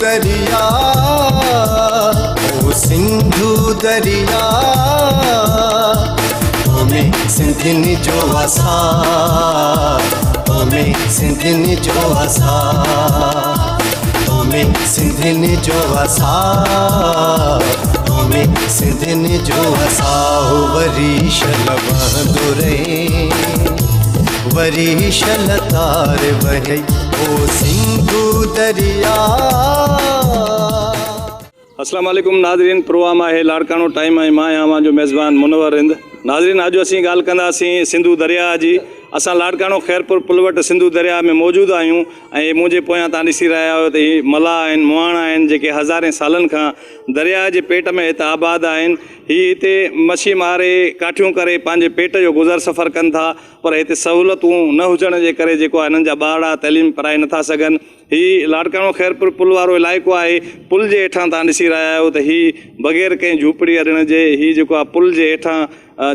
दरिया ओ सिंधु दरिया में सिंधियुनि जो वसा में सिंधियुनि जो वसा में सिंधियुनि जो वसा में सिंधियुनि जो वसा वरी शल बहंदो रहे वरी शल तार वहे ओ सिंधु दरिया। अस्सलाम वालेकुम नाज़रीन, प्रोग्राम है लाड़कानो टाइम है। मां आहियां जो मेज़बान मुनवर हिंद। नाज़रीन, अॼु असीं ॻाल्हि कंदासीं सिंधु दरिया जी। असां लाड़कानो खैरपुर पुल वटि सिंधु दरिया में मौजूदु आहियूं ऐं मुंहिंजे पोयां तव्हां ॾिसी रहिया आहियो त हीअ मला आहिनि, मुहाणा आहिनि जेके हज़ारे सालनि खां दरिया जे पेट में हिते आबाद आहिनि। हीअ हिते मछी मारे काठियूं करे पंहिंजे पेट जो गुज़र सफ़र कनि था, पर हिते सहूलियतूं न हुजण जे करे जेको आहे हिननि जा ॿार तइलीम पढ़ाए नथा सघनि। हीअ लाड़कानो खैरपुर पुल वारो इलाइक़ो आहे। पुल जे हेठां तव्हां ॾिसी रहिया आहियो त हीअ बग़ैर कंहिं झूपड़ी अड़ण जे हीअ जेको आहे पुल जे हेठां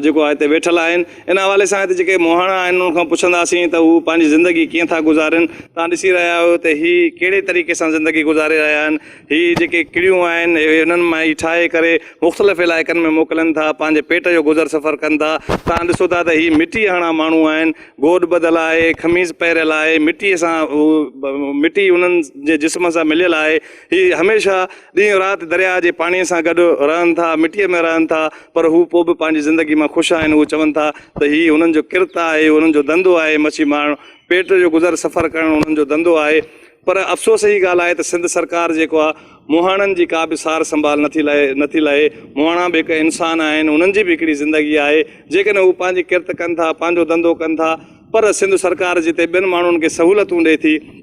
जेको आहे हिते वेठल आहिनि। इन हवाले सां हिते जेके मोहाणा आहिनि उन्हनि खां पुछंदासीं त हू पंहिंजी ज़िंदगी कीअं था गुज़ारनि। तव्हां ॾिसी रहिया आहियो त हीअ कहिड़े तरीक़े सां ज़िंदगी गुज़ारे रहिया आहिनि। हीअ जेके किड़ियूं आहिनि हिननि मां ई ठाहे करे मुख़्तलिफ़ इलाइक़नि में मोकिलनि था, पंहिंजे पेट जो गुज़र सफ़र कनि था। तव्हां ॾिसो था त हीअ मिटी हणा माण्हू आहिनि, गोॾ ॿधल आहे, ख़मीज़ पहिरियल आहे, मिटीअ सां मिटी उन्हनि जे जिस्म सां मिलियल आहे। हीअ हमेशह ॾींहुं राति दरिया जे पाणीअ सां गॾु रहनि था, मिटीअ में रहनि था, पर हू पोइ बि पंहिंजी ज़िंदगी मां ख़ुशि आहिनि। उहे चवनि था त हीअ हुननि जो किरत आहे, उन्हनि जो धंधो आहे, मच्छी मारणु, पेट जो गुज़र सफ़र करणु उन्हनि जो धंधो आहे। पर अफ़सोस जी ॻाल्हि आहे त सिंध सरकार जेको आहे मुहाणनि जी का बि सार संभाल नथी लहे। मुहाणा बि हिकु इंसान आहिनि, उन्हनि जी बि हिकिड़ी ज़िंदगी आहे। जेकॾहिं हू पंहिंजी किरत कनि था, पंहिंजो धंधो कनि था, पर सिंध सरकार जिते ॿियनि माण्हुनि खे सहूलियतूं ॾिए थी,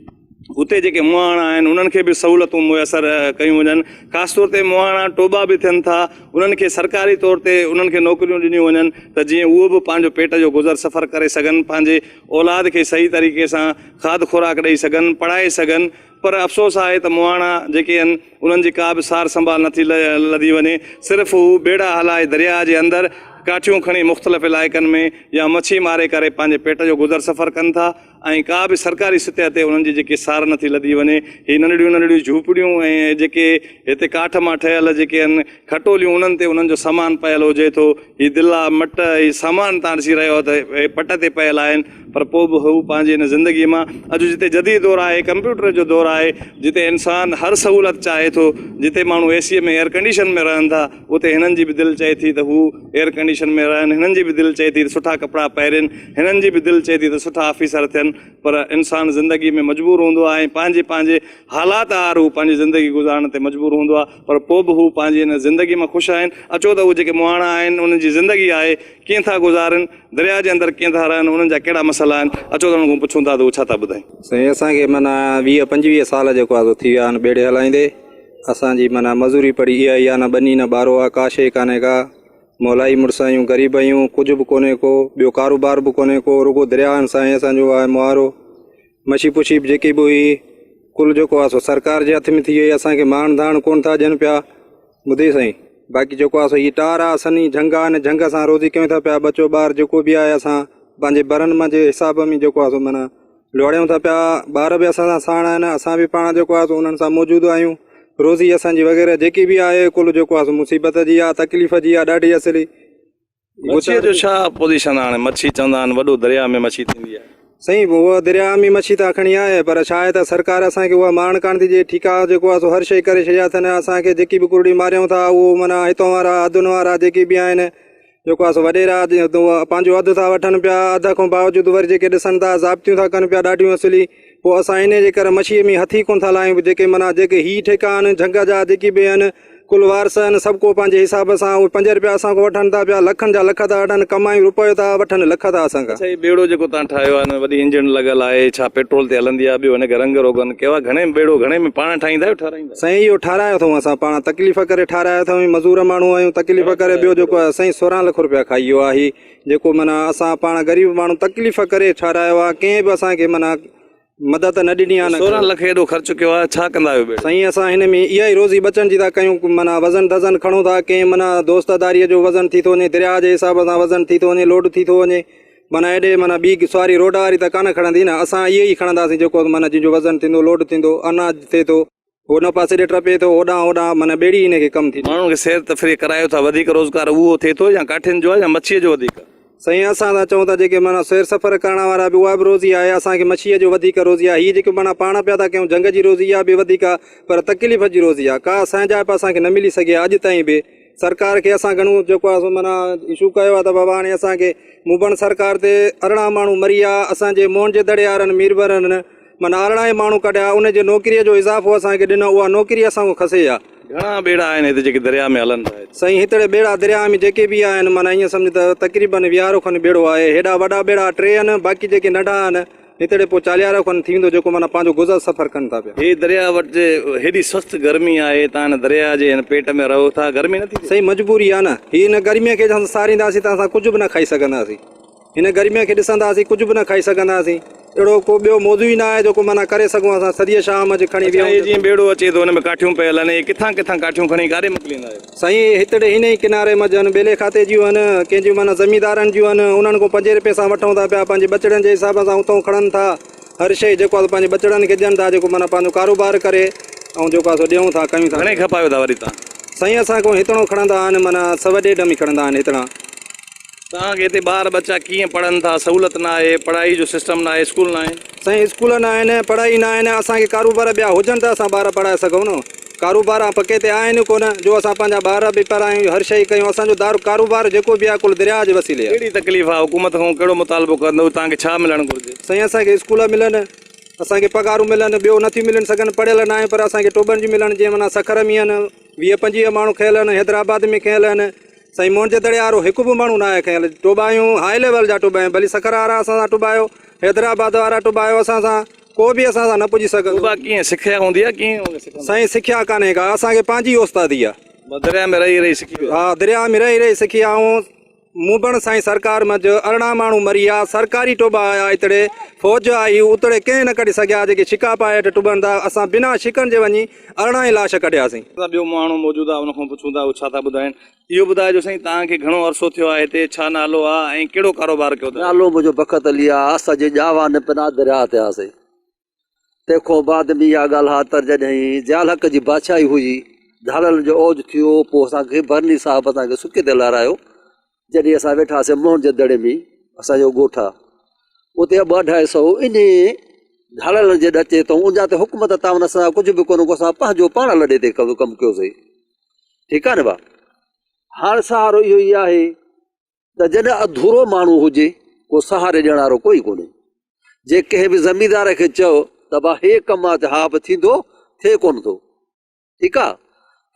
उते जेके मुहाणा आहिनि उन्हनि खे बि सहूलियतूं मुयसरु कयूं वञनि। ख़ासि तौर ते मुहाणा टोबा बि थियनि था, उन्हनि खे सरकारी तौर ते उन्हनि खे नौकरियूं ॾिनियूं वञनि त जीअं उहो बि पंहिंजो पेट जो गुज़र सफ़र करे सघनि, पंहिंजे औलाद खे सही तरीक़े सां खाद खुराक ॾेई सघनि, पढ़ाए सघनि। पर अफ़सोस आहे त मुहाणा जेके आहिनि उन्हनि जी का बि सार संभाल नथी लधी वञे। सिर्फ़ु हू बेड़ा हलाए दरिया जे अंदरि काठियूं खणी मुख़्तलिफ़ इलाइक़नि में या मच्छी मारे करे पंहिंजे पेट जो गुज़र सफ़र कनि था ऐं का बि सरकारी सतह ते उन्हनि जी जेकी सार नथी लधी वञे। हीअ नंढियूं नंढियूं झूपड़ियूं ऐं जेके हिते काठ मां ठहियल जेके आहिनि खटोलियूं, उन्हनि ते उन्हनि जो सामान पयल हुजे थो। हीअ दिला मट हीअ सामान तव्हां ॾिसी रहियो त पट ते पयल आहिनि, पर पोइ बि हू पंहिंजी हिन ज़िंदगीअ मां अॼु जिते जदीद दौरु आहे, कंप्यूटर जो दौरु आहे, जिते इंसानु हर सहूलियत चाहे थो, जिते माण्हू एसीअ में एयर कंडीशन में रहनि था, उते हिननि जी बि दिलि चए थी त हू एयर कंडीशन में रहनि। हिननि जी बि दिलि चए थी त सुठा कपिड़ा पाइनि, हिननि जी बि दिलि चए थी त सुठा ऑफिसर थियनि। पर इंसानु ज़िंदगी में मजबूर हूंदो आहे, पंहिंजे हालात आर हू पंहिंजी ज़िंदगी गुज़ारण ते मजबूर हूंदो आहे, पर पोइ बि हू पंहिंजी हिन ज़िंदगी मां ख़ुशि आहिनि। अचो त उहे जेके मुहाणा आहिनि उन्हनि जी ज़िंदगी आहे कीअं था गुज़ारनि, दरिया जे अंदरि कीअं था रहनि, उन्हनि जा कहिड़ा मसइला आहिनि, अचो त उन्हनि खां पुछूं था त उहे छा था ॿुधाइनि। साईं, असांखे माना 20-25 साल जेको आहे थी विया आहिनि ॿेड़े हलाईंदे। असांजी माना मज़ूरी पड़ी इहा ई आहे, न बनी न ॿारो आहे, का शइ कान्हे का। मोलाई मुड़ुस आहियूं, ग़रीब आहियूं, कुझु बि कोन्हे को, ॿियो कारोबार बि कोन्हे को, रुगो दरियानि सां ई असांजो आहे मुहारो। मछी पुछी जेकी बि हुई कुल जेको आहे सो सरकार जे हथ में थी वई। असांखे माण धाण कोन था ॾियनि पिया, ॿुधे साईं। बाक़ी जेको आहे सो हीअ टार आहे, सनी झंग आहे, झंग सां रोज़ी कयूं था पिया। बचो ॿार जेको बि आहे असां पंहिंजे बरनि मां जे हिसाब में जेको आहे सो माना लोड़ियूं था पिया। ॿार बि असां सां साण आहिनि, असां बि पाण जेको आहे सो उन्हनि सां मौजूदु आहियूं। रोज़ी असांजी वग़ैरह जेकी बि आहे कुल जेको आहे सो मुसीबत जी आहे, तकलीफ़ जी आहे ॾाढी असली। मच्छीअ जो छा पोज़ीशन आहे? हाणे मच्छी चवंदा आहिनि वॾो दरिया में मच्छी थींदी आहे। साईं, उहा दरिया में मच्छी त खणी आहे, पर छा आहे त सरकार असांखे उहा माण कान थी ॾिए। ठीकु आहे, जेको आहे सो हर शइ करे छॾिया अथनि। असांखे जेकी बि कुरड़ी मारियूं था उहो माना हितां वारा अधुनि वारा जेके बि आहिनि जेको आहे सो वॾेरा पंहिंजो अधु था वठनि पिया। अध खां बावजूदि वरी जेके ॾिसनि था ज़ाब्तियूं था कनि पिया ॾाढियूं असली। पोइ असां इन जे करे मच्छीअ में हथ ई कोन था लाहियूं। जेके माना जेके हीअ ठेका आहिनि झंग जा जेके बि आहिनि कुल वारस आहिनि, सभु को पंहिंजे हिसाब सां उहे 5 रुपया असां खां वठनि था पिया, लखनि जा लख था वठनि, कमायूं रुपयो था वठनि, लख था असां खां। सही, बेड़ो जेको तव्हां ठाहियो आहे वॾी इंजन लॻल आहे, छा पेट्रोल ते हलंदी आहे? ॿियो हिनखे रंग रोगन कहिड़ा घणे बेड़ो घणे में पाण ठाहींदा आहियो? ठाराईंदा साईं, इहो ठारायो अथऊं असां पाण, तकलीफ़ करे ठारायो अथऊं। मज़ूर माण्हू आहियूं, तकलीफ़ करे। ॿियो जेको आहे साईं 16 लाख रुपया खाई वियो आहे जेको माना असां पाण ग़रीब माण्हू तकलीफ़ करे ठारायो आहे। कंहिं बि असांखे माना मदद न ॾिनी आहे। 16 लाख एॾो ख़र्च कयो आहे, छा कंदा आहियो? साईं, असां हिन में इहा ई रोज़ी बचण जी था कयूं। माना वज़न दज़न खणूं था, कंहिं माना दोस्तदारीअ जो वज़न थी थो वञे, दरिया जे हिसाब सां वज़न थी थो वञे, लोड थी थो वञे। माना हेॾे माना ॿी सवारी रोड वारी त कान खणंदी न, असां इहे ई खणंदासीं जेको माना जंहिंजो वज़न थींदो, लोड थींदो, अनाज थिए थो। हुन पासे ॾे टपे थो, होॾां होॾां माना ॿेड़ी हिनखे कमु थी। माण्हुनि खे सैर तफ़री करायो था, वधीक रोज़गार उहो थिए थो या काठियुनि जो आहे या मच्छीअ जो वधीक? साईं असां था चऊं था जेके माना सैर सफ़र करण वारा बि उहा बि रोज़ी आहे, असांखे मच्छीअ जो वधीक रोज़ी आहे। हीअ जेके माना पाण पिया था कयूं जंग जी रोज़ी इहा बि वधीक आहे, पर तकलीफ़ जी रोज़ी आहे। का असांजा असांखे न मिली सघे अॼु ताईं बि। सरकार खे असां घणो जेको आहे माना इशू कयो आहे त बाबा हाणे असांखे मुबण सरकार ते 18 माण्हू मरी विया, असांजे मोहन जे दड़े वारनि मीरबरनि माना 18 माण्हू कढिया, उनजे नौकिरीअ जो इज़ाफ़ो असांखे ॾिनो, उहा नौकिरी असांखो खसे आहे। घणा बेड़ा आहिनि हिते जेके दरिया में हलनि था? साईं हिते बेड़ा दरिया में जेके बि आहिनि माना ईअं सम्झ त तक़रीबन 20 खनि बेड़ो आहे। हेॾा वॾा बेड़ा 3 आहिनि, बाक़ी जेके नंढा आहिनि हिते पोइ 40 खनि थींदो जेको माना पंहिंजो गुज़र सफ़र कनि था पिया। हे दरिया वटि जे हेॾी सख़्तु गर्मी आहे, तव्हां हिन दरिया जे हिन पेट में रहो था, गर्मी नथी? सही मजबूरी आहे न, हीअ हिन गर्मीअ खे सारींदासीं त असां कुझु बि न खाई सघंदासीं। हिन गर्मीअ खे ॾिसंदासीं कुझु बि न खाई सघंदासीं। अहिड़ो को ॿियो मौज़ू ई न आहे जेको माना करे सघूं असां सॼी शाम जो खणी अच्छा, जीअं बेड़ो अचे थो हुन में काठियूं पियल आहिनि, किथां किथां काठियूं खणी काॾे मोकिलींदा आहियो? साईं हिते हिन ई किनारे मजनि बेले खाते जूं आहिनि, कंहिंजूं माना ज़मीदारनि जूं आहिनि, उन्हनि खां 5 रुपए सां वठूं था पिया, पंहिंजे बचड़नि जे हिसाब सां उतां खणनि था। हर शइ जेको आहे पंहिंजे बचड़नि खे ॾियनि था, जेको माना पंहिंजो कारोबार करे ऐं जेको आहे सो ॾियूं था कयूं था। घणे खपायो था वरी तव्हां? साईं असांखां हितड़ो खणंदा आहिनि, माना 1.5 में खणंदा आहिनि हितड़ा। तव्हांखे हिते ॿार बच्चा कीअं पढ़नि था? सहूलियत न आहे, पढ़ाई जो सिस्टम न आहे, स्कूल न आहे? साईं स्कूल न आहिनि, पढ़ाई न आहिनि, असांखे कारोबार ॿिया हुजनि त असां ॿार पढ़ाए सघूं न। कारोबार पके ते आहिनि कोन जो असां पंहिंजा ॿार बि पढ़ायूं, हर शइ कयूं। असांजो कारोबार जेको बि आहे कुल दरिया जे वसीले आहे। कहिड़ी तकलीफ़ आहे? हुकूमत खां कहिड़ो मुतालबो कंदो? तव्हांखे छा मिलणु घुरिजे? साईं असांखे स्कूल मिलनि, असांखे पघारूं मिलनि, ॿियो नथी मिलनि सघनि, पढ़ियल न आहे, पर असांखे टोबनि जी मिलनि। जीअं माना सखर में आहिनि 20-25 माण्हू खयल आहिनि, हैदराबाद में खयल आहिनि। साईं मोहन जे दड़े वारो हिकु बि माण्हू न आहे खयल। टोबा आहियूं हाई लेवल जा टोबा आहियूं, भली सखर वारा असां सां टोबायो, हैदराबाद वारा टोबायो, असां सां को बि असां सां न पुॼी सघंदो। टोबा कीअं सिखिया हूंदी आहे? कीअं? साईं सिखिया कान्हे का, असांखे पंहिंजी उस्तादी आहे। दरिया में रही रही सिखी? हा दरिया में रही रही सिखी आहे। मुबण साईं सरकार मज 18 माण्हू मरी विया, सरकारी टोबा आया हितड़े, फौज आई, उतड़े कंहिं न कढी सघिया। जेके शिका पाए टुबनि था, असां बिना शिकनि जे वञी 18 लाश कढियासीं। ॿियो माण्हू मौजूदु आहे, हुनखां पुछूं था उहो छा था ॿुधाइनि। इहो ॿुधाइजो साईं, तव्हांखे घणो अरसो थियो आहे हिते, छा नालो आहे ऐं कहिड़ो कारोबार कयो था? नालो मुंहिंजो बख़त अली आहे। असांजे ॼावा निपना दरिया ते हुआसीं। तंहिंखां बाद में इहा ॻाल्हि आहे त जॾहिं ज़ियाल हक़ जी बादशाही हुई, धाड़ल जो औज थियो, पोइ असांखे बरनी साहिबु असांखे सुके ते लारायो। जॾहिं असां वेठासीं मोहन जे दड़े में, असांजो ॻोठु आहे उते 2-250 इन धाड़ल जे ॾचे अथऊं। उनजा त हुकूमत तावन असां कुझु बि कोन को, असां पंहिंजो पाण लॾे ते कमु कयोसीं। ठीकु आहे न भाउ? हाणे सहारो इहो ई आहे त जॾहिं अधूरो माण्हू हुजे, को सहारे ॾियण वारो कोई कोन्हे। जे कंहिं बि ज़मीदार खे चओ त भाउ हे कमु आहे, हा बि थींदो, थिए कोन थो। ठीकु आहे,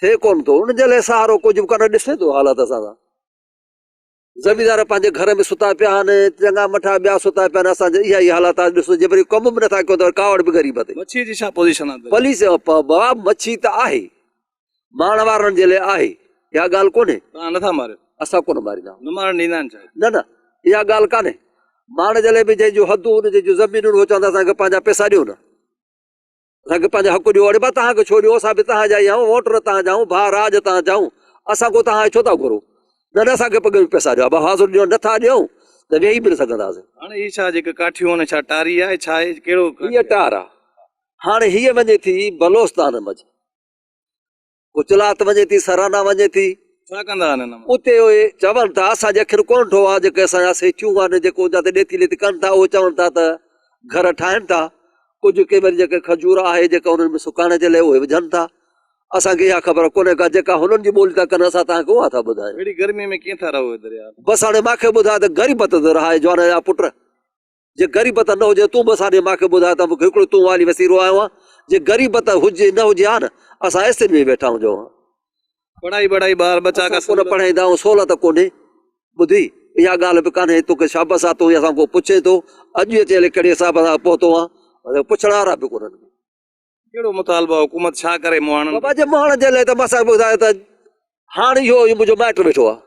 थिए कोन थो। उनजे लाइ सहारो कुझु बि कोन ॾिसे थो हालात असां सां। ज़मीदार पंहिंजे घर में सुता पिया आहिनि, चङा मठा ॿिया सुता पिया आहिनि। असांजे इहा ई हालात आहे। ॾिसो जे वरी कमु बि नथा कयूं त कावड़ बि ग़रीब ते। मच्छी जी छा पोज़ीशन आहे? पलीस मच्छी त आहे, माण वारनि जे लाइ आहे, इहा ॻाल्हि कोन्हे। तव्हां नथा मारियो? असां कोन मारींदा आहियूं। न मारण ॾींदा आहिनि छा? न न, इहा ॻाल्हि कान्हे। माण जे लाइ बि जंहिंजो हदूं हुनजे जूं ज़मीनूं हो चवंदा असांखे पंहिंजा पैसा ॾियो न, असांखे पंहिंजा हक़ ॾियो। अड़े भाउ तव्हांखे छो ॾियो? असां बि तव्हांजा ई आहियूं, वोटर तव्हांजा आहियूं, भाउ राज तव्हांजा आहियूं, असां को तव्हां छो था घुरो? न न, असांखे पैसा ॾियो। भाउ हाज़ुर ॾियो, नथा ॾियूं त वेही बि न सघंदासीं। हाणे हीअ छा जेके काठियूं आहिनि, छा टारी आहे, छा आहे, कहिड़ो? हीअ टार आहे। हाणे हीअ वञे थी बलोचिस्तान मझ, गुजरात वञे थी, सराना वञे थी। छा कंदा आहिनि? उते उहे चवनि था, असांजे अखिर कोन ठो आहे, जेके असांजा सेठियूं आहिनि जेको उन ते ॾेती लेती कनि था, उहे चवनि था त घर ठाहिनि था। कुझु कंहिं वरी जेके खजूर आहे जेका उन्हनि में सुकाइण जे लाइ उहे विझनि था। असांखे इहा ख़बर कोन्हे का, जेका हुननि जी ॿोली था कनि असां तव्हांखे उहा था ॿुधायूं। अहिड़ी गर्मी में कीअं था रहो दरिया? बसि हाणे मूंखे ॿुधाए त ग़रीबत त रहाए जवान जा पुट। जे ग़रीबत न हुजे तूं बसि हाणे मूंखे ॿुधाए त मूंखे हिकिड़ो तूं वाली वसीरो आयो आहे। जे ग़रीबत हुजे न हुजे हा न, असां ऐसे में वेठा हुजूं। पढ़ाई ॿार बच्चा का कोन पढ़ाईंदा आहियूं, सहूलियत कोन्हे। ॿुधी इहा ॻाल्हि बि कान्हे। तोखे शाबस आहे, तूं असां को पुछे थो अॼु अचे कहिड़े हिसाब सां पहुतो आहे, पुछण वारा बि कोन्हनि। कहिड़ो मुतालबो आहे? हुकूमत छा करे मुहाणनि? बाबा जे मुहाण जे लाइ त असां ॿुधायो त हाणे इहो मुंहिंजो माइट वेठो आहे,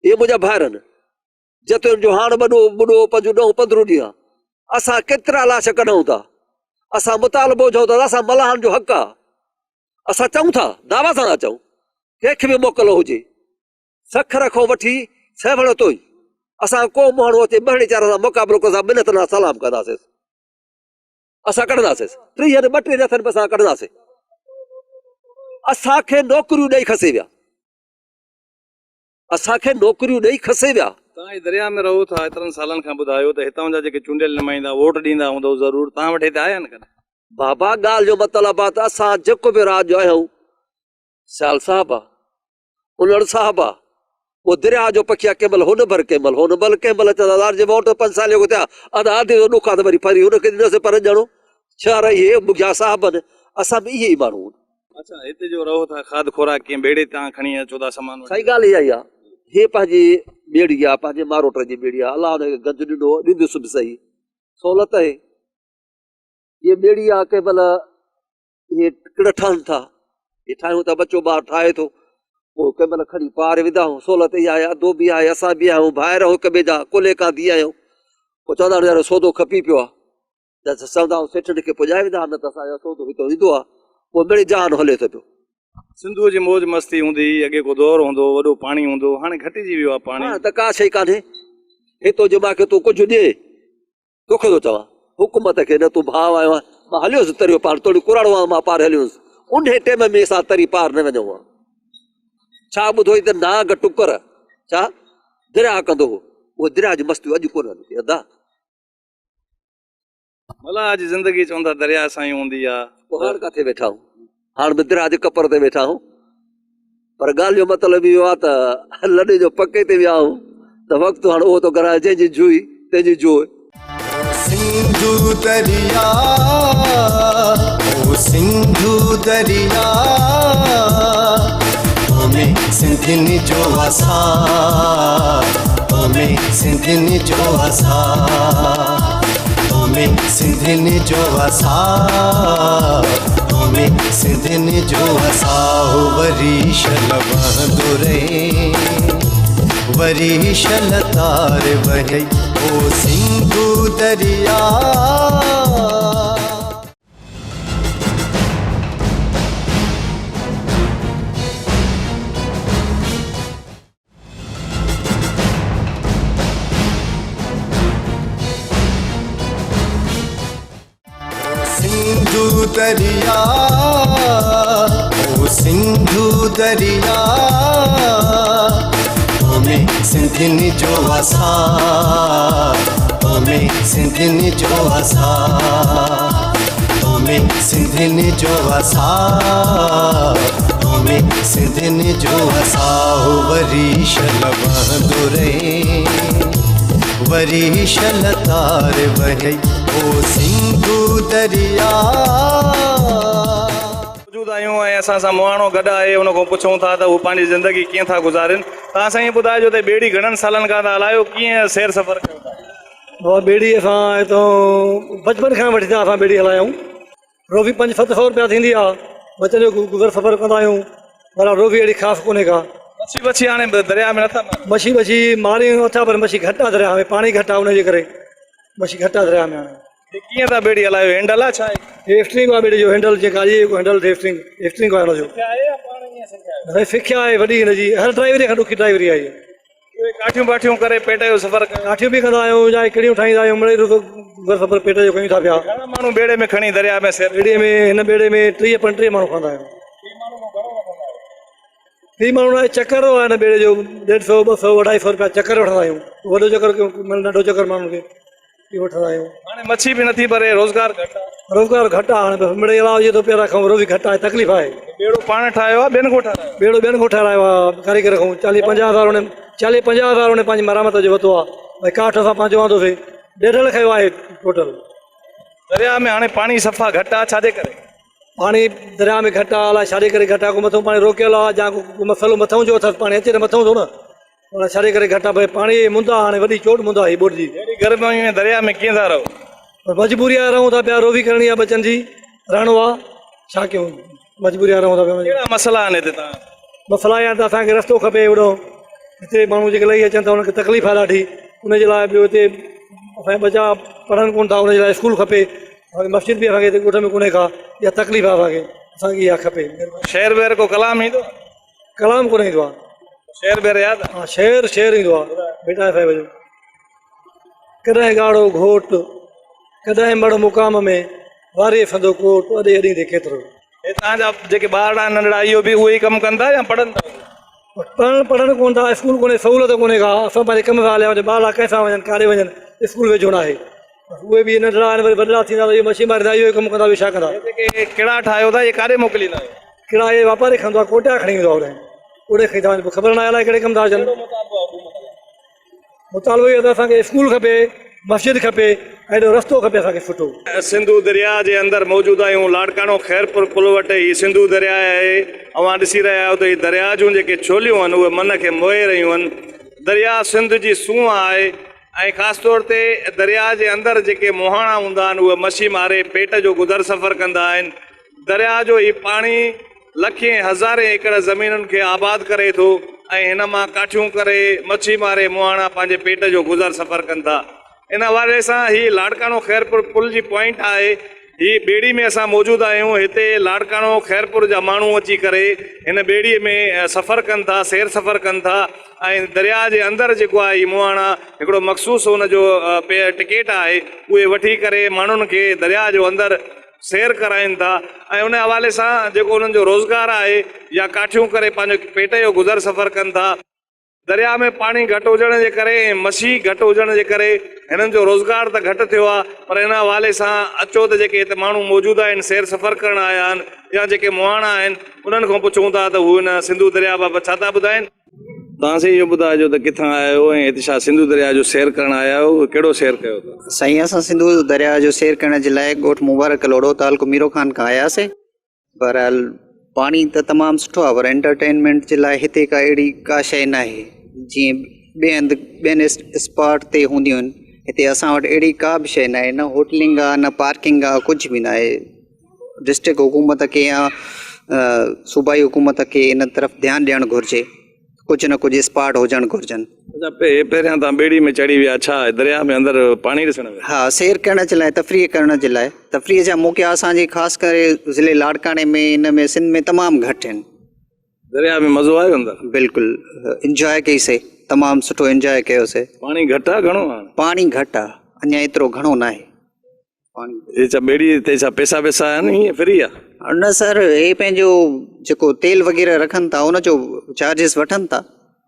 इहे मुंहिंजा भाइर आहिनि। जतियुनि जो हाणे ॿुढो 5-10-15 ॾींहं असां केतिरा लाश कढूं था। असां मुतालबो चऊं था, असां मलाहनि जो हक़ आहे। असां चऊं था, दावा सां था चऊं, कंहिंखे बि मोकिलो हुजे, सखर खां वठी सेवण ताईं असां को माण्हू अचे ॿहिड़े चार सां मुक़ाबिलो कंदा, मिनत सां सलाम कंदासीं। असां कढंदासीं 30 हथनि 32 हथनि में असां कढंदासीं। असांखे नौकरियूं ॾेई खसे विया, असांखे नौकरियूं ॾेई खसे विया। तव्हां दरिया में रहो था एतिरनि सालनि खां ॿुधायो त हितां जा जेके चूंडियल नुमाइंदा वोट ॾींदा हूंदव ज़रूरु, तव्हां वटि हिते आया आहिनि कॾहिं? बाबा ॻाल्हि जो मतिलबु आहे त असां जेको बि राज जो आहियूं, सियाल साहिबु आहे, उलड़ साहिबु आहे, वो दरिया जो पखी आहे, कंहिं महिल हुन भर, कंहिं महिल हुन भर, कंहिं महिल चवंदा लाल जे वोट 5 साल जो थिया अधा आधे जो ॾुख आहे त वरी फरी हुनखे ॾिनोसीं पर ॼणो शहर इहे मुखिया साहिब आहिनि, असां बि इहे ई माण्हू आहियूं। अच्छा, हिते जो रहो था खाद खोराक कीअं बेड़े तां खणी अचो था सामान? सही ॻाल्हि इहा ई आहे, हे पंहिंजी ॿेड़ी आहे, पंहिंजे मारोट जी ॿेड़ी आहे, अलाह हुनखे गंज ॾिनो ॾींदुसि बि सही, सहूलियत आहे। इहे ॿेड़ी आहे, कंहिं महिल इहे टिकड़ ठहनि था, इहे ठाहियूं था, बचो ॿार ठाहे थो, पोइ कंहिं महिल खणी पार विधा आहियूं, सहूलियत इहा आहे, अधो बि आहे, असां बि आहियूं, ॿाहिरि हिक ॿिए जा कुले खां थी आहियूं, पोइ चवंदा आहिनि यार सौदो खपी पियो आहे, त चवंदा आहियूं सेठनि खे पुॼाए विधा, न त असांजो सौदो हितो ईंदो आहे, पोइ मिड़ी जान हले थो पियो। सिंधूअ जी मौज मस्ती हूंदी, अॻे को दौर हूंदो, वॾो पाणी हूंदो, हाणे घटिजी वियो आहे पाणी। हाणे त का शइ कान्हे, हितो जो मूंखे तूं कुझु ॾे, तोखे थो चवां हुकूमत खे, न तूं भाउ आयो आहे, मां हलियोसि तरियो पार, थोरी कुराड़ो आहे, मां पार हलियोसि, उन टाइम में असां तरी पार न वञूं आहे। छा ॿुधो त नाग टुकर छा दरिया कंदो हो, उहो दरिया जी मस्ती अॼु कोन हली अदा। मलाह जी ज़िंदगी चवंदा दरिया सां ई हूंदी आहे, पोइ हाणे किथे वेठा आहियूं, हाणे बि दरिया जे कपर ते वेठा आहियूं, पर ॻाल्हि जो मतिलबु इहो आहे त लॾे जो पके ते विया आहियूं त वक़्तु हाणे उहो थो कराए, जंहिंजी जुई तंहिंजी जोइ। सिंधु दरिया, ओ सिंधु दरिया, में सिंधियुनि जो असा, में सिंधियुनि जो असा, में सिंधियुनि जो असा, में सिंधियुनि जो असा, वरी शल बहंदो रहे, वरी शल तार वहे, ओ सिंधु दरिया। सिंधु दरिया, ओ सिंधु दरिया, में सिंधियुनि जो असा, में सिंधियुनि जो असा, में सिंधियुनि जो असा, में सिंधियुनि जो असा, वरी शल बहंदो रहे, वरी शल तार वहे, ओ सिंधु दरिया। मौजूद आहियूं ऐं असां सां मुहाणो गॾु आहे, उन खां पुछूं था त उहो पंहिंजी ज़िंदगी कीअं था गुज़ारनि। तव्हां साईं ॿुधाइजो त ॿेड़ी घणनि सालनि खां तव्हां हलायो, कीअं सैर सफ़र कयो था? ॿेड़ी असां हितां बचपन खां वठी असां ॿेड़ी हलायूं, रोबी 500-700 रुपया थींदी आहे, बचनि जो गुज़र सफ़र कंदा आहियूं, पर रोबी अहिड़ी ख़ासि कोन्हे का। मच्छी हाणे दरिया में नथा मारियो? मच्छी मारियूं अथा, पर मच्छी घटि आहे दरिया में, पाणी घटि आहे, उनजे करे मच्छी घटि आहे दरिया में। हाणे कीअं था ॿेड़ी हलायो, हैंडल आहे छा आहे? हेस्ट्रिंग आहे ॿेड़ी जो हैंडल, जेका हैंडल हेस्ट्रिंग आहे हुनजो। सिखिया आहे वॾी हिनजी, हर ड्राइवरी खां ॾुखी ड्राइवरी आहे। काठियूं बाठियूं करे पेट जो सफ़र कयो? काठियूं बि कंदा आहियूं, या कहिड़ियूं ठाहींदा आहियूं, मिड़ई गुज़र सफ़र पेट जो कयूं था पिया। घणा माण्हू ॿेड़े में खणी दरिया में सैर? ॿेड़ीअ में, हिन ॿेड़े में 30-35 माण्हू खणंदा आहियूं। 30 माण्हू चकर आहे हिन ॿेड़े जो, 150-200-250 रुपया चकर वठंदा आहियूं। वॾो चकर नंढो चकर माण्हुनि खे वठंदा आहियूं। हाणे मच्छी बि नथी परे, रोज़गार घटि आहे। रोज़गार घटि आहे, हाणे मिड़ई अलावा इहो थो पिया रखूं, रोज़ी घटि आहे, तकलीफ़ आहे। ॿेड़ो पाण ठाहियो आहे, ॿियनि खां ठाहियो? ॿेड़ो ॿियनि खां ठारायो आहे, कारीगर खां। 40-50 हज़ार उन 40-50 हज़ार उन पंहिंजी मरामत जो वरितो आहे, भई काठ असां पंहिंजो आंदोसीं, 1.5 लख जो आहे टोटल। दरिया में हाणे पाणी सफ़ा घटि आहे, छाजे करे? पाणी दरिया में घटि आहे, अलाए छाजे करे घटि आहे, को मथां पाणी रोकियल आहे, या को मसइलो मथां जो अथसि, पाणी अचे त मथां थो न, पर छाजे करे घटि आहे, भई पाणी मुंदा, हाणे वॾी चोट मुंदा हीअ बोट जी। गर्मी में दरिया में कीअं था रहो? मजबूरी आहे, रहूं था पिया, रोबी करणी आहे, बचनि जी रहणो आहे, छा कयूं, मजबूरी आहे, रहूं था पिया। कहिड़ा मसइला आहिनि हिते तव्हां? मसइला आहिनि त असांखे रस्तो खपे हेॾो, हिते माण्हू जेके लही अचनि था उनखे तकलीफ़ आहे ॾाढी, उनजे लाइ ॿियो हिते असांजा बचा पढ़नि कोन था, उनजे लाइ स्कूल खपे, मस्जिद बि असांखे हिते ॻोठ में कोन्हे का, इहा तकलीफ़ आहे असांखे इहा खपे। शेर वेर को कलाम ईंदो? कलाम कोन ईंदो आहे। शेर वेर यादि? हा, शेर ईंदो आहे बेटा साहिब जो। कॾहिं ॻाढ़ो घोट, कॾहिं मड़ मुक़ाम में, वारे फंदो कोट, अॾे अॾी ते केतिरो। हे तव्हांजा जेके ॿार आहिनि नंढड़ा इहो बि उहे ई कमु कनि था या पढ़नि था? पढ़नि कोन था, स्कूल कोन्हे, सहूलियत कोन्हे का, असां पंहिंजे कम सां हलिया वञनि, ॿार कंहिंसां वञनि, काॾे वञनि, स्कूल वेझो न आहे। उहे बि नंढड़ा आहिनि, वरी वॾड़ा थींदा त इहे मच्छी मारींदा, इहो ई कमु कंदा, ॿियो छा कंदा? जेके किड़ा ठाहियो था इहे काॾे मोकिलींदा आहियो? किड़ा इहे वापारी खणंदो आहे, कोटिया खणी वेंदो आहे, ओॾे खणी था वञनि, ख़बर न आहे अलाए कहिड़े कमु था अचनि। मुतालबो इहो त असांखे स्कूल खपे, मस्जिद खपे, एॾो रस्तो खपे असांखे सुठो। सिंधू दरिया जे अंदरि मौजूदु आहियूं, लाड़काणो खैरपुर पुल वटि हीउ सिंधू दरिया आहे। अवां ॾिसी रहिया आहियो त हीअ दरिया जूं जेके छोलियूं आहिनि उहे मन खे मोहे रहियूं आहिनि। दरिया सिंध जी सूंहं आहे ऐं ख़ासि तौर ते दरिया जे अंदरि जेके मुहाणा हूंदा आहिनि उहे मच्छी मारे पेट जो गुज़र सफ़र कंदा आहिनि। दरिया जो हीउ पाणी लखें हज़ारे एकड़ ज़मीनुनि खे आबाद करे थो ऐं हिन मां काठियूं करे मच्छी मारे मुहाणा पंहिंजे पेट जो गुज़र सफ़र कनि था। इन हवाले सां हीअ लाड़काणो खैरपुर पुल जी पॉइंट आहे। हीअ ॿेड़ी में असां मौजूदु आहियूं। हिते लाड़काणो खैरपुर जा माण्हू अची करे हिन ॿेड़ीअ में सफ़र कनि था, सैर सफ़र कनि था ऐं दरिया जे अंदरि जेको आहे हीअ मुहाणा हिकिड़ो मख़सूसु हुनजो टिकेट आहे उहे वठी करे माण्हुनि खे दरिया जो अंदरि सैर कराइनि था ऐं उन हवाले सां जेको उन्हनि जो रोज़गारु आहे या काठियूं करे पंहिंजो पेट जो गुज़र सफ़र कनि था। दरिया में पाणी घटि हुजण जे करे ऐं मच्छी घटि हुजण जे करे हिननि जो रोज़गारु त घटि थियो आहे, पर हिन हवाले सां अचो त जेके हिते माण्हू मौजूदु आहिनि सैर सफ़र करणु आया आहिनि या जेके मुहाणा आहिनि उन्हनि खां पुछूं था त हू हिन सिंधू दरिया बाबति छा था ॿुधाइनि। तव्हां सां इहो ॿुधाइजो त किथां आया आहियो ऐं हिते छा सिंधू दरिया जो सैर करणु आया आहियो, कहिड़ो सैर कयो था? साईं असां सिंधू दरिया जो सैर करण जे लाइ ॻोठ मुबारक लोड़ो तालुको मीरो खान खां आयासीं। बहरहाल पाणी त तमामु सुठो आहे, पर एंटरटेनमेंट जे लाइ हिते का अहिड़ी का शइ न आहे जीअं ॿियनि स्पॉट ते हूंदियूं आहिनि। हिते असां वटि अहिड़ी का बि शइ न आहे, न होटलिंग आहे न पार्किंग आहे, कुझु बि न आहे। डिस्ट्रिक्ट हुकूमत खे या सूबाई हुकूमत खे इन तरफ़ ध्यानु ॾियणु घुरिजे, कुझु न कुझु स्पॉट हुजणु घुरिजनि। पहिरियां तव्हां ॿेड़ी में चढ़ी विया, छा दरिया में अंदरि पाणी ॾिसण में? हा, सैर करण जे लाइ, तफ़रीह करण जे लाइ। तफ़रीह जा मौक़ा असांजे ख़ासि करे ज़िले लाड़काणे में, इन में सिंध में तमामु घटि आहिनि। दरिया में मज़ो आयो अंदरि? बिल्कुलु इंजॉय कईसीं, तमामु सुठो इंजॉय कयोसीं। पाणी घटि आहे घणो आहे? पाणी घटि आहे, अञा एतिरो घणो न आहे पाणी। छा ॿेड़ी ते छा पैसा वैसा आहिनि, ईअं फ्री आहे? न सर, हे पंहिंजो जेको तेल वग़ैरह रखनि था उनजो चार्जिस वठनि था,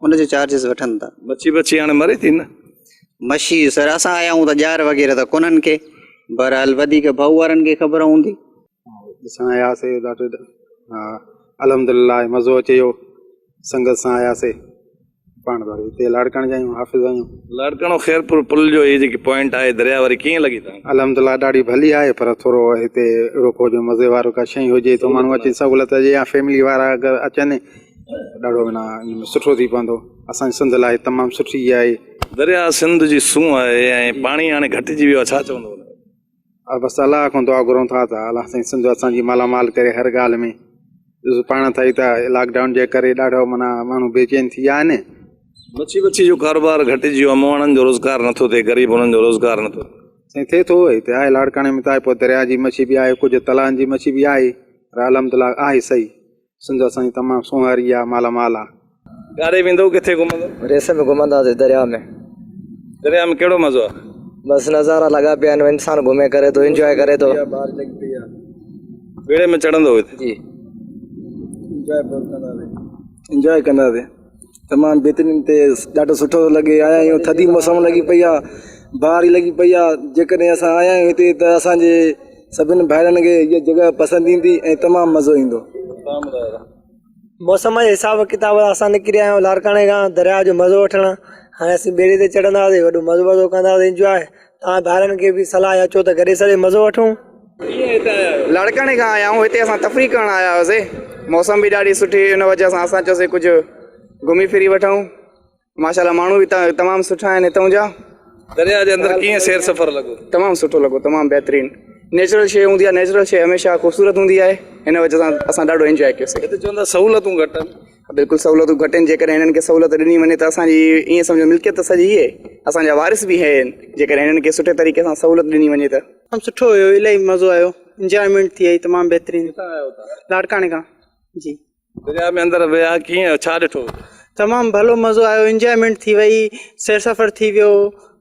उनजो चार्जिस वठनि था। मच्छी हाणे मरे थी न? मच्छी सर असां आया आहियूं त ॼार वग़ैरह त कोन्हनि खे, बहरहाल वधीक भाऊ वारनि खे ख़बर हूंदी। ॾिसण आयासीं, ॾाढो अल्हम्दुलिल्लाह मज़ो अचे पियो, संगत सां आयासीं। पाण वारी हिते लाड़काणे जा आहियूं, हाफ़िज़ आहियूं। लाड़काणो खैरपुर पुल जो ये जेकी पॉइंट आहे दरिया वारी कीअं लॻी तव्हांखे? अल्हम्दुलिल्लाह ॾाढी भली आहे, पर थोरो हिते अहिड़ो को जो मज़े वारो का शइ हुजे त माण्हू अची सहूलियत हुजे या फैमिली वारा अगरि अचनि ॾाढो माना सुठो थी पवंदो। असांजी सिंध लाइ तमामु सुठी आहे। दरिया सिंध जी सूंहं आहे ऐं पाणी हाणे घटिजी वियो आहे, छा चवंदो? बसि अलाह खां दुआ घुरूं था त अलाह साईं सिंध असांजी मालामाल करे हर ॻाल्हि में। पाण थई त लॉकडाउन जे करे ॾाढो माना माण्हू बेचैन थी विया आहिनि। मच्छी जो कारोबार घटिजी वियो आहे, मुहाणनि जो रोज़गार नथो थिए, ग़रीब हुननि जो रोज़गार नथो साईं थिए थो। हिते आहे लाड़काणे में त आहे, पोइ दरिया जी मच्छी बि आहे, कुझु तलाउनि जी मच्छी बि आहे, पर अल्हम्दुलिल्लाह आहे सही। सिंध असांजी तमामु सुहिणी आहे, मालामाल आहे। काॾे वेंदो, किथे घुमंदो? रेस में घुमंदासीं दरिया में। दरिया में कहिड़ो मज़ो आहे? बस नज़ारा लॻा पिया आहिनि, इंसान घुमे करे थो, इंजॉय करे थो। बेड़े में चढ़ंदो हिते? जी इंजॉय कंदासीं, तमामु बहितरीन ते ॾाढो सुठो थो लॻे। आया आहियूं, थधी मौसम लॻी पई आहे, बारी लॻी पई आहे। जेकॾहिं असां आया आहियूं हिते त असांजे सभिनि भाइरनि खे इहा जॻह पसंदि ईंदी ऐं तमामु मज़ो ईंदो। मौसम जे हिसाब किताब असां निकिरी आया आहियूं लाड़काणे खां दरिया जो मज़ो वठणु। हाणे असीं ॿेड़ी ते चढ़ंदासीं, वॾो मज़ो कंदासीं इंजॉय। तव्हां ॿारनि खे बि सलाह अचो त गॾे सॼे मज़ो वठूं। लाड़काणे खां आया आहियूं, हिते असां तफ़री करणु आया हुआसीं। मौसम बि ॾाढी सुठी, हिन वजह सां असां चयोसीं कुझु घुमी फिरी वठूं। माशाल्लाह माण्हू बि तमामु सुठा आहिनि हितां जा। दरिया जे अंदरि कीअं सैर सफ़र लॻो? तमामु सुठो लॻो, तमामु बहितरीनु। नेचुरल शइ हूंदी आहे, नेचुरल शइ हमेशह ख़ूबसूरत हूंदी आहे, हिन वजह सां असां ॾाढो इंजॉय कयोसीं। हिते चवंदा सहूलियतूं घटि आहिनि? बिल्कुलु सहूलियतूं घटि आहिनि। जेकॾहिं हिननि खे सहूलियत ॾिनी वञे त असांजी ईअं सम्झो मिल्कियत सॼी इहे असांजा वारिस बि आहिनि। जेकॾहिं हिननि खे सुठे तरीक़े सां सहूलियत ॾिनी वञे त तमामु सुठो हुयो, इलाही मज़ो आयो, इंजॉयमेंट थी वई तमामु बहितरीनु। लाड़काणे खां जी। दरिया में अंदरि विया, कीअं छा ॾिठो? तमामु भलो मज़ो आयो, इंजॉयमेंट थी वई, सैर सफ़र थी वियो,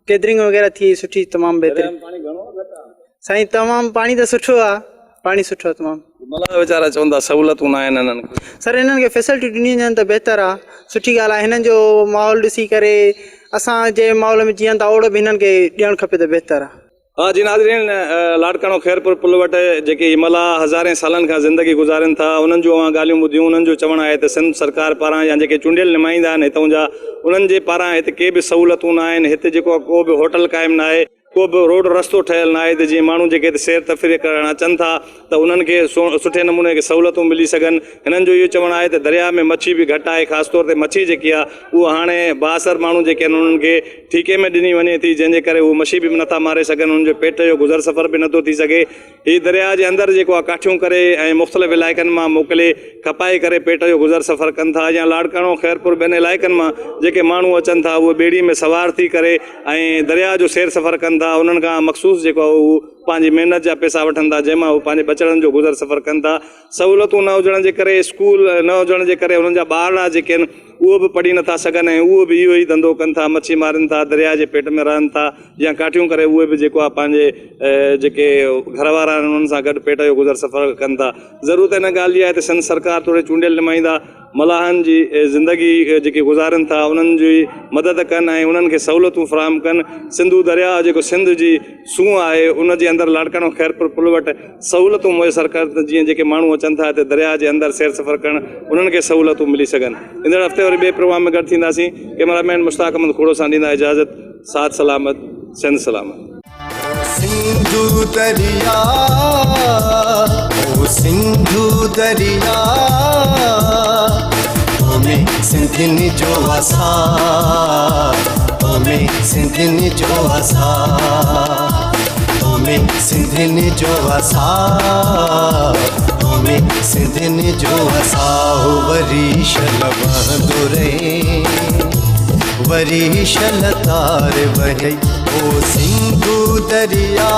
गैदरिंग वग़ैरह थी सुठी, तमामु बहितरीनु। साईं तमामु पाणी त सुठो आहे, पाणी सुठो आहे तमामु मला वीचारा चवंदा सहूलियतूं न आहिनि हिननि खे। सर हिननि खे फैसिलिटी ॾिनी वञनि त बहितरु आहे, सुठी ॻाल्हि आहे। हिननि जो माहौल ॾिसी करे असां जे माहौल में जीअं था ओड़ो बि हिननि खे ॾियणु खपे त बहितरु आहे। हाँ जी नाज़रीन, लाड़काणो ख़ैरपुर पुल वटि जेके हिमला हज़ारे सालनि खां ज़िंदगी गुज़ारनि था उन्हनि जूं ॻाल्हियूं ॿुधियूं। उन्हनि जो चवणु आहे त सिंध सरकार पारां या जेके चूंडियल नुमाइंदा आहिनि हितां जा उन्हनि जे पारां हिते के बि सहूलियतूं न आहिनि। हिते जेको को बि होटल क़ाइमु न आहे, को बि रोड रस्तो ठहियलु न आहे त जीअं माण्हू जेके हिते सैर तफ़रीह करणु अचनि था त उन्हनि खे सुठे नमूने खे सहूलियतूं मिली सघनि। हिननि जो इहो चवणु आहे त दरिया में मच्छी बि घटि आहे, ख़ासि तौर ते मच्छी जेकी आहे उहा हाणे बासर माण्हू जेके आहिनि उन्हनि खे ठीके में ॾिनी वञे थी, जंहिंजे करे उहे मच्छी बि नथा मारे सघनि, उन्हनि जो पेट जो गुज़र सफ़र बि नथो थी सघे। हीअ दरिया जे अंदरि जेको आहे काठियूं करे ऐं मुख़्तलिफ़ इलाइक़नि मां मोकिले खपाए करे पेट जो गुज़र सफ़र कनि था। या लाड़काणो ख़ैरपुर ॿियनि इलाइक़नि मां जेके माण्हू अचनि था उहे ॿेड़ी में सवार थी करे ऐं दरिया जो सैर सफ़र कनि था। उन्हनि खां मख़सूस जेको आहे उहो पंहिंजी महिनत जा पैसा वठनि था, जंहिंमां उहे पंहिंजे बचड़नि जो गुज़र सफ़र कनि था। सहूलियतूं न हुजण जे करे, स्कूल न हुजण जे करे उन्हनि जा ॿार जेके आहिनि उहो बि पढ़ी नथा सघनि ऐं उहो बि इहो ई धंधो कनि था, मच्छी मारनि था, दरिया जे पेट में रहनि था या काठियूं करे उहे बि जेको आहे पंहिंजे जेके घर वारा आहिनि उन्हनि सां गॾु पेट जो गुज़र सफ़र कनि था। ज़रूरत हिन ॻाल्हि जी आहे त सिंध सरकार थोरे चूंडियल नुमाइंदा मलाहनि जी ज़िंदगी जेकी गुज़ारनि था उन्हनि जी मदद कनि ऐं उन्हनि खे सहूलियतूं फ़राहम कनि। सिंधू दरिया जेको सिंध जी सूंहं आहे उन जे अंदरि लाड़काणो ख़ैरपुर पुल वटि सहूलियतूं मुयसरु कनि, जीअं जेके माण्हू अचनि था हिते दरिया जे अंदरि सैर सफ़र करणु उन्हनि खे सहूलियतूं मिली सघनि। ईंदड़ हफ़्ते वरी ॿिए प्रोग्राम में गॾु थींदासीं। कैमरामैन मुश्ताक अहमद खोड़ो सां ॾींदा इजाज़त। साथ सलामत, सिंध सलामत। सिंधु दरिया ओ सिंधु दरिया में सिंधियुनि जो वसा, में सिंधियुनि जो वसा, में सिंधियुनि जो वसा, में सिंधियुनि जो वसा। वरी शल बहंदो रहे, वरी शल तार वहे ओ सिंधु दरिया।